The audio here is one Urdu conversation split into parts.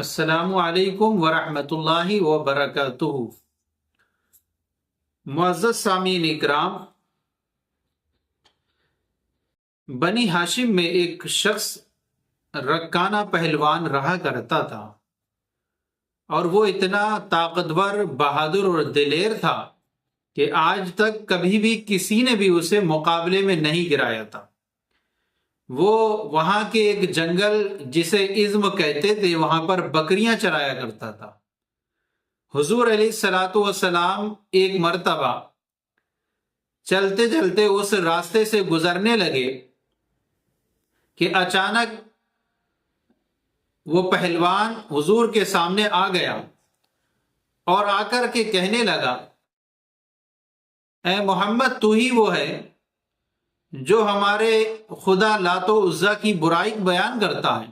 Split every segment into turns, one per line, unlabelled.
السلام علیکم ورحمۃ اللہ وبرکاتہ۔ معزز سامعین اکرام، بنی ہاشم میں ایک شخص رکانہ پہلوان رہا کرتا تھا، اور وہ اتنا طاقتور، بہادر اور دلیر تھا کہ آج تک کبھی بھی کسی نے بھی اسے مقابلے میں نہیں گرایا تھا۔ وہ وہاں کے ایک جنگل جسے عزم کہتے تھے، وہاں پر بکریاں چرایا کرتا تھا۔ حضور علیہ الصلاۃ والسلام ایک مرتبہ چلتے چلتے اس راستے سے گزرنے لگے کہ اچانک وہ پہلوان حضور کے سامنے آ گیا اور آ کر کے کہنے لگا، اے محمد، تو ہی وہ ہے جو ہمارے خدا لات و عزا کی برائی بیان کرتا ہے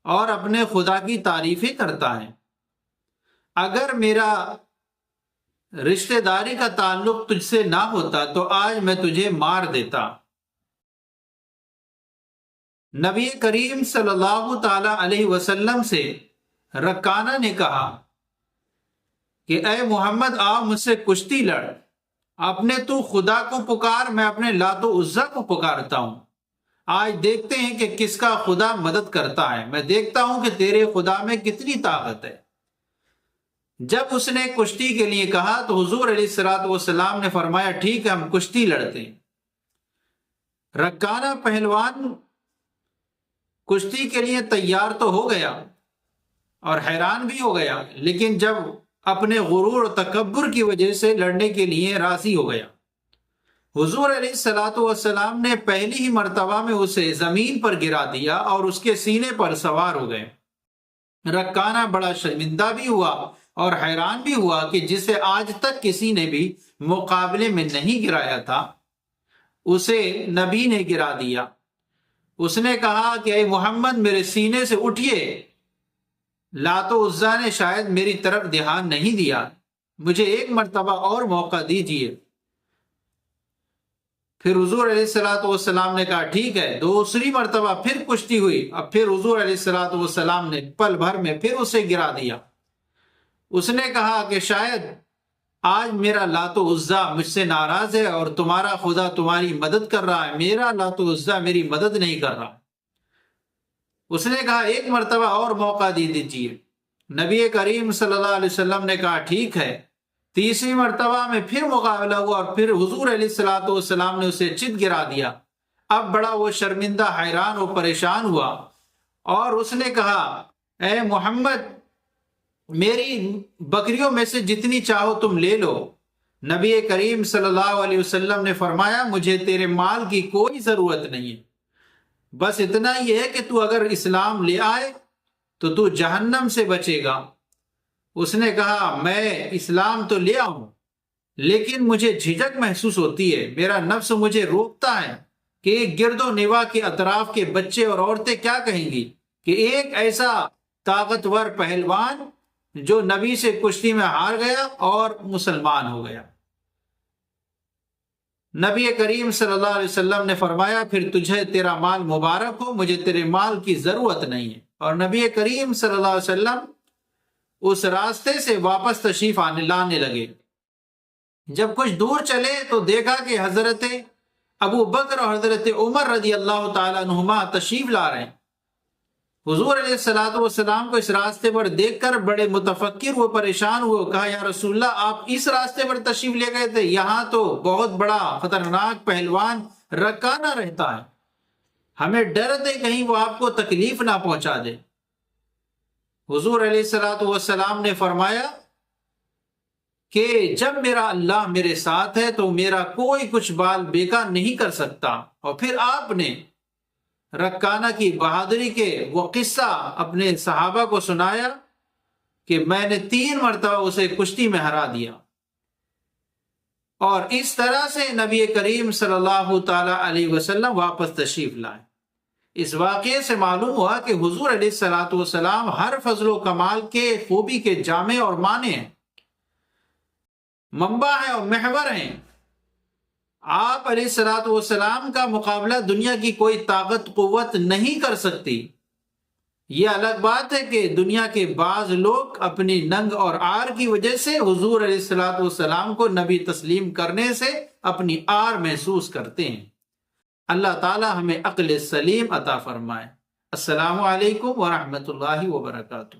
اور اپنے خدا کی تعریفیں کرتا ہے۔ اگر میرا رشتہ داری کا تعلق تجھ سے نہ ہوتا تو آج میں تجھے مار دیتا۔ نبی کریم صلی اللہ تعالی علیہ وسلم سے رکانہ نے کہا کہ اے محمد، آ مجھ سے کشتی لڑ، اپنے تو خدا کو پکار، میں اپنے لات و عزا کو پکارتا ہوں۔ آج دیکھتے ہیں کہ کس کا خدا مدد کرتا ہے، میں دیکھتا ہوں کہ تیرے خدا میں کتنی طاقت ہے۔ جب اس نے کشتی کے لیے کہا تو حضور علیہ الصلوۃ والسلام نے فرمایا، ٹھیک ہے، ہم کشتی لڑتے ہیں۔ رکانہ پہلوان کشتی کے لیے تیار تو ہو گیا اور حیران بھی ہو گیا، لیکن جب اپنے غرور و تکبر کی وجہ سے لڑنے کے لیے راضی ہو گیا۔ حضور علیہ الصلوۃ والسلام نے پہلی ہی مرتبہ میں اسے زمین پر گرا دیا اور اس کے سینے پر سوار ہو گئے۔ رکانہ بڑا شرمندہ بھی ہوا اور حیران بھی ہوا کہ جسے آج تک کسی نے بھی مقابلے میں نہیں گرایا تھا، اسے نبی نے گرا دیا۔ اس نے کہا کہ اے محمد، میرے سینے سے اٹھیے، لات و عزا نے شاید میری طرف دھیان نہیں دیا، مجھے ایک مرتبہ اور موقع دیجیے۔ پھر حضور علیہ الصلوۃ والسلام نے کہا، ٹھیک ہے۔ دوسری مرتبہ پھر کشتی ہوئی، اب پھر حضور علیہ الصلوۃ والسلام نے پل بھر میں پھر اسے گرا دیا۔ اس نے کہا کہ شاید آج میرا لات و عزا مجھ سے ناراض ہے اور تمہارا خدا تمہاری مدد کر رہا ہے، میرا لات و عزا میری مدد نہیں کر رہا۔ اس نے کہا، ایک مرتبہ اور موقع دے دیجیے۔ نبی کریم صلی اللہ علیہ وسلم نے کہا، ٹھیک ہے۔ تیسری مرتبہ میں پھر مقابلہ ہوا اور پھر حضور علیہ الصلوۃ والسلام نے اسے چت گرا دیا۔ اب بڑا وہ شرمندہ، حیران و پریشان ہوا اور اس نے کہا، اے محمد، میری بکریوں میں سے جتنی چاہو تم لے لو۔ نبی کریم صلی اللہ علیہ وسلم نے فرمایا، مجھے تیرے مال کی کوئی ضرورت نہیں ہے، بس اتنا یہ ہے کہ تو اگر اسلام لے آئے تو تو جہنم سے بچے گا۔ اس نے کہا، میں اسلام تو لے آؤں لیکن مجھے جھجک محسوس ہوتی ہے، میرا نفس مجھے روکتا ہے کہ ایک گرد و نواح کے اطراف کے بچے اور عورتیں کیا کہیں گی کہ ایک ایسا طاقتور پہلوان جو نبی سے کشتی میں ہار گیا اور مسلمان ہو گیا۔ نبی کریم صلی اللہ علیہ وسلم نے فرمایا، پھر تجھے تیرا مال مبارک ہو، مجھے تیرے مال کی ضرورت نہیں ہے۔ اور نبی کریم صلی اللہ علیہ وسلم اس راستے سے واپس تشریف لانے لگے۔ جب کچھ دور چلے تو دیکھا کہ حضرت ابو بکر اور حضرت عمر رضی اللہ تعالیٰ عنہما تشریف لا رہے ہیں۔ حضور علیہ الصلوۃ والسلام کو اس راستے پر دیکھ کر بڑے متفکر وہ پریشان ہوئے، کہا، یا رسول اللہ، آپ اس راستے پر تشریف لے گئے تھے؟ یہاں تو بہت بڑا خطرناک پہلوان رکانہ رہتا ہے، ہمیں ڈر ہے کہیں وہ آپ کو تکلیف نہ پہنچا دے۔ حضور علیہ الصلوۃ والسلام نے فرمایا کہ جب میرا اللہ میرے ساتھ ہے تو میرا کوئی کچھ بال بیکار نہیں کر سکتا۔ اور پھر آپ نے رکانہ کی بہادری کے وہ قصہ اپنے صحابہ کو سنایا کہ میں نے 3 مرتبہ اسے کشتی میں ہرا دیا۔ اور اس طرح سے نبی کریم صلی اللہ تعالی علیہ وسلم واپس تشریف لائے۔ اس واقعے سے معلوم ہوا کہ حضور علیہ الصلوۃ والسلام ہر فضل و کمال کے، خوبی کے جامع اور معنی ہیں، منبع ہیں اور محور ہیں۔ آپ علیہ الصلوۃ والسلام کا مقابلہ دنیا کی کوئی طاقت قوت نہیں کر سکتی۔ یہ الگ بات ہے کہ دنیا کے بعض لوگ اپنی ننگ اور عار کی وجہ سے حضور علیہ الصلوۃ والسلام کو نبی تسلیم کرنے سے اپنی عار محسوس کرتے ہیں۔ اللہ تعالی ہمیں عقل سلیم عطا فرمائے۔ السلام علیکم ورحمۃ اللہ وبرکاتہ۔